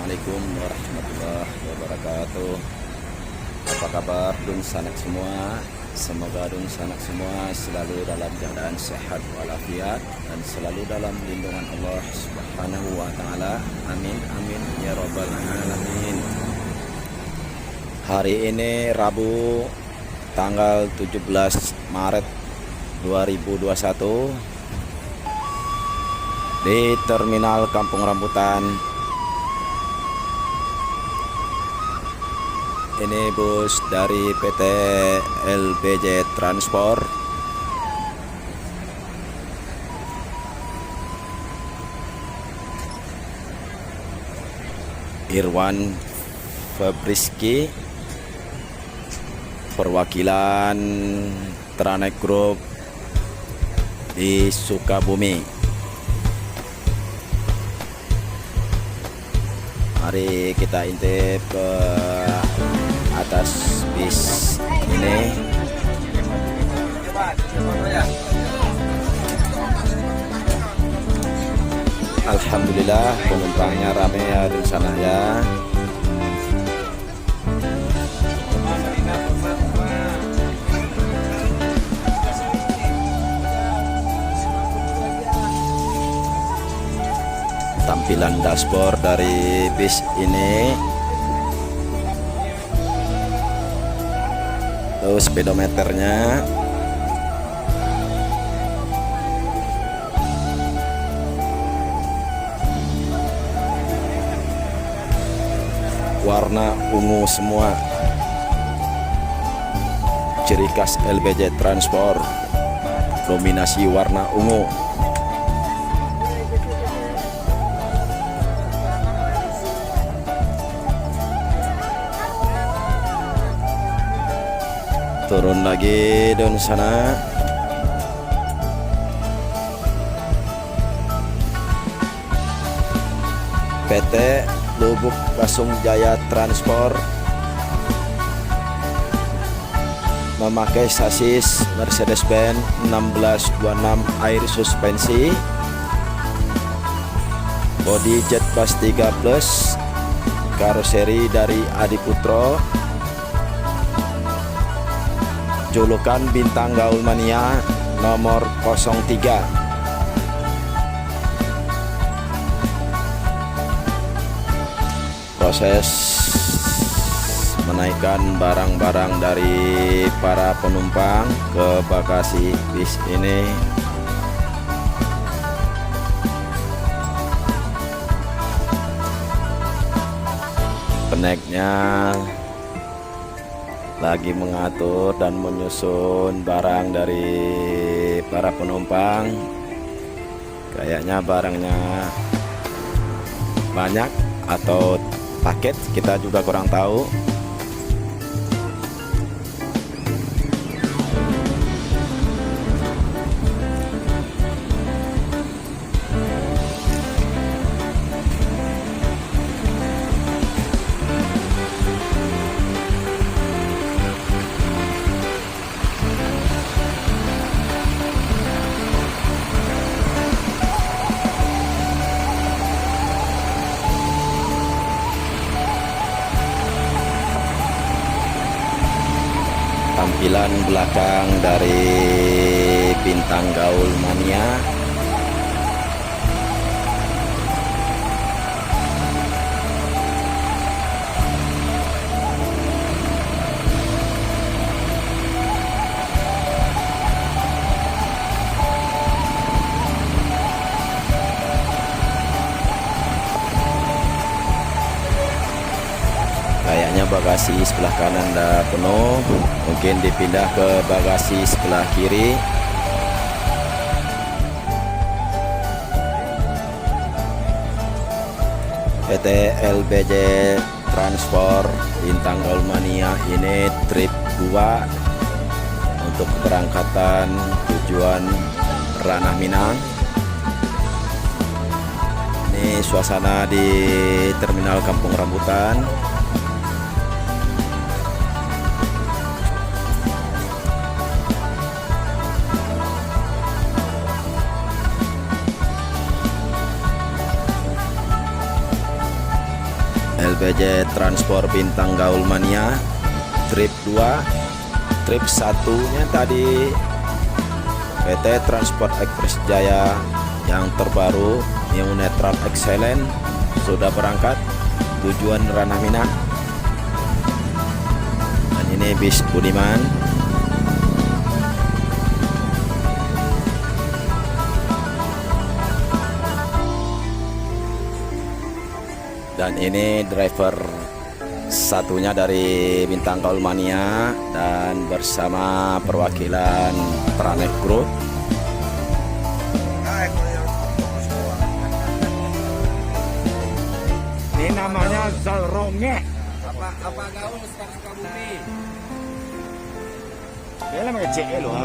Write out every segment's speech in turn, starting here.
Assalamualaikum warahmatullahi wabarakatuh. Apa kabar dun sanak semua? Semoga dun sanak semua selalu dalam keadaan sehat walafiat dan selalu dalam lindungan Allah Subhanahu wa taala. Amin amin ya rabbal alamin. Hari ini Rabu tanggal 17 Maret 2021 di Terminal Kampung Rambutan. Ini bus dari PT LBJ Transport. Irwan Fabriski, perwakilan Tranek Group di Sukabumi. Mari kita intip ke atas bis ini. Alhamdulillah penumpangnya ramai ya di sana ya. Tampilan dashboard dari bis ini, terus speedometernya, warna ungu semua, ciri khas LBJ Transport, dominasi warna ungu. Turun lagi di sana. PT Lubuk Basung Jaya Transport memakai sasis Mercedes-Benz 1626 air suspensi, bodi Jet Plus 3 Plus, karoseri dari Adiputro, julukan Bintang Gaul Mania nomor 03. Proses menaikkan barang-barang dari para penumpang ke bagasi bis ini. Peneknya lagi mengatur dan menyusun barang dari para penumpang. Kayaknya barangnya banyak atau paket, kita juga kurang tahu. Tampilan belakang dari Bintang Gaul Mania. Kayaknya bagasi sebelah kanan dah penuh, mungkin dipindah ke bagasi sebelah kiri. PT LBJ Transport Bintang Gaul Mania ini trip 2 untuk keberangkatan tujuan Ranah Minang. Ini suasana di Terminal Kampung Rambutan. LPG Transport Bintang Gaul Mania trip 2. Trip 1-nya tadi PT Transport Express Jaya yang terbaru New Netral Excellent sudah berangkat tujuan Ranah Minang. Dan ini bis Budiman. Dan ini driver satunya dari Bintang Gaul Mania dan bersama perwakilan Pranek Group. Ini namanya Zalronge. Apa gaul sekarang Sukabumi? Dia lama kecil loh.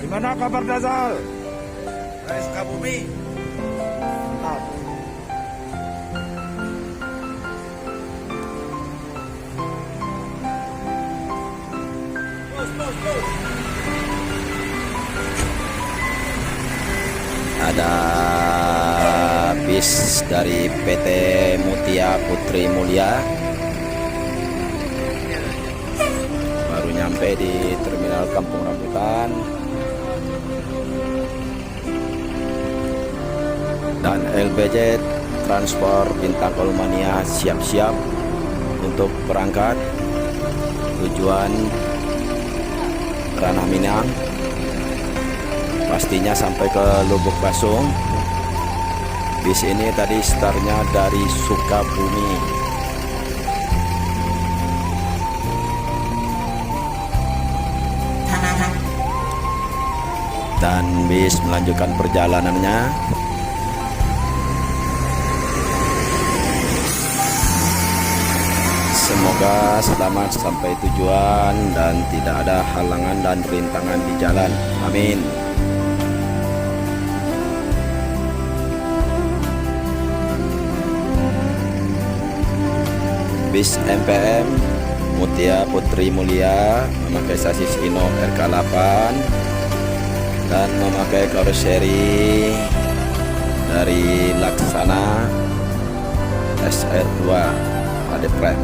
Gimana kabar Dazal? Dari Sukabumi. Ada bis dari PT Mutia Putri Mulia baru nyampe di Terminal Kampung Rambutan. Dan LPG Transport Bintang Gaul Mania siap-siap untuk berangkat tujuan Ranah Minang, pastinya sampai ke Lubuk Basung. Bis ini tadi startnya dari Sukabumi. Dan bis melanjutkan perjalanannya. Semoga selamat sampai tujuan dan tidak ada halangan dan rintangan di jalan. Amin. Bis MPM Mutia Putri Mulia memakai sasis Hino RK8 dan memakai karoseri dari Laksana SR2 Adeprem.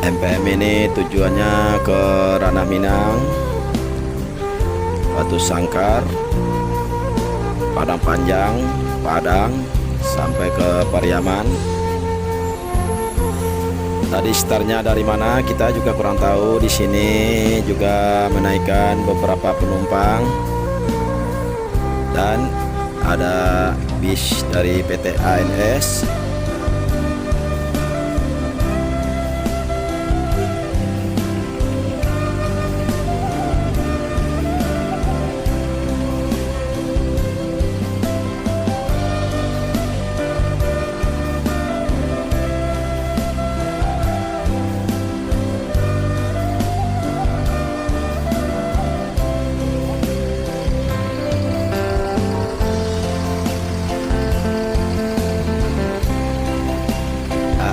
MPM ini tujuannya ke Ranah Minang, Batu Sangkar, Padang Panjang, Padang sampai ke Pariaman. Tadi startnya dari mana kita juga kurang tahu. Di sini juga menaikkan beberapa penumpang dan ada bis dari PT ANS.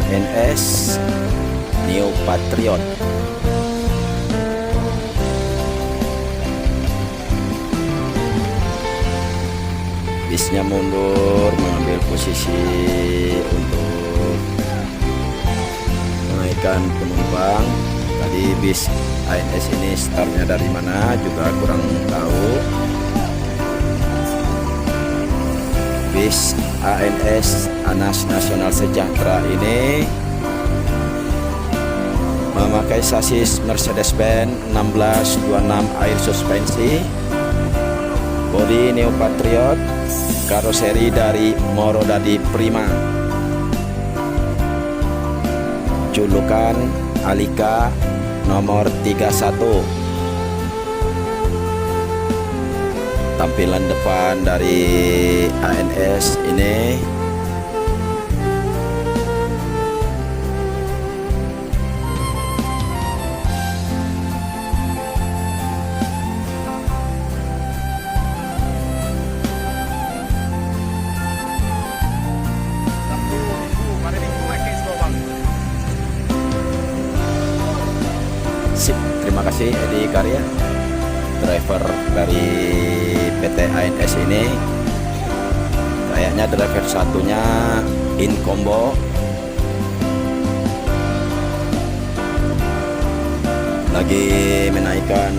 ANS New Patriot. Bisnya mundur mengambil posisi untuk menaikkan penumpang. Tadi bis ANS ini startnya dari mana juga kurang tahu. Bis ANS Anas Nasional Sejahtera ini memakai sasis Mercedes-Benz 1626 air suspensi, bodi Neo Patriot, karoseri dari Morodadi Prima, julukan Alika nomor 31. Tampilan depan dari ANS ini sip. Terima kasih Edi Karya, driver dari PT ANS ini. Kayaknya driver satunya in combo. Lagi menaikkan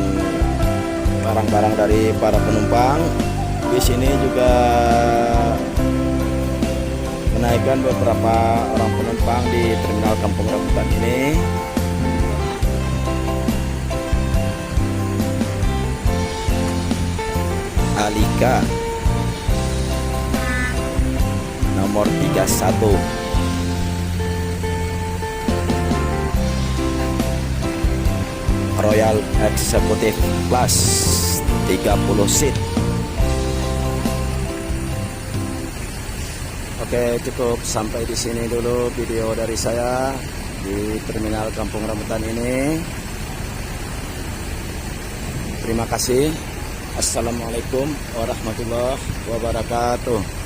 barang-barang dari para penumpang. Di sini juga menaikkan beberapa orang penumpang di terminal Kampung Rambutan ini. Alika nomor 31, Royal Executive Plus 30 seat. Oke, cukup sampai di sini dulu video dari saya di terminal Kampung Rambutan ini. Terima kasih. Assalamualaikum warahmatullahi wabarakatuh.